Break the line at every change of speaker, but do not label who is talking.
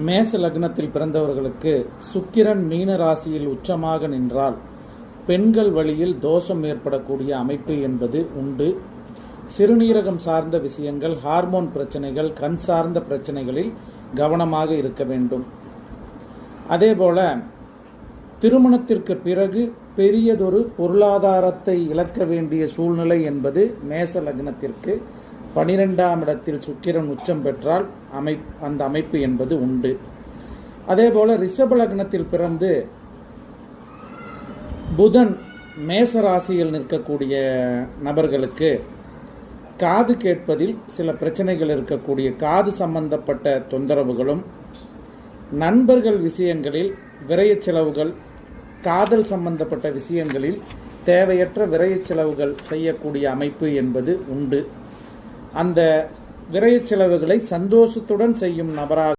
மேச லக்னத்தில் பிறந்தவர்களுக்கு சுக்கிரன் மீன ராசியில் உச்சமாக நின்றால் பெண்கள் வழியில் தோஷம் ஏற்படக்கூடிய அமைப்பு என்பது உண்டு. சிறுநீரகம் சார்ந்த விஷயங்கள், ஹார்மோன் பிரச்சனைகள், கண் சார்ந்த பிரச்சனைகளில் கவனமாக இருக்க வேண்டும். அதேபோல திருமணத்திற்கு பிறகு பெரியதொரு பொருளாதாரத்தை இழக்க வேண்டிய சூழ்நிலை என்பது மேச லக்னத்திற்கு 12ஆம் இடத்தில் சுக்கிரன் உச்சம் பெற்றால் அந்த அமைப்பு என்பது உண்டு. அதேபோல ரிஷப லக்னத்தில் பிறந்து புதன் மேச ராசியில் நிற்கக்கூடிய நபர்களுக்கு காது கேட்பதில் சில பிரச்சனைகள் இருக்கக்கூடிய காது சம்பந்தப்பட்ட தொந்தரவுகளும், நண்பர்கள் விஷயங்களில் விரய செலவுகள், காதல் சம்பந்தப்பட்ட விஷயங்களில் தேவையற்ற விரய செலவுகள் செய்யக்கூடிய அமைப்பு என்பது உண்டு. அந்த விரய செலவுகளை சந்தோஷத்துடன் செய்யும் நபராக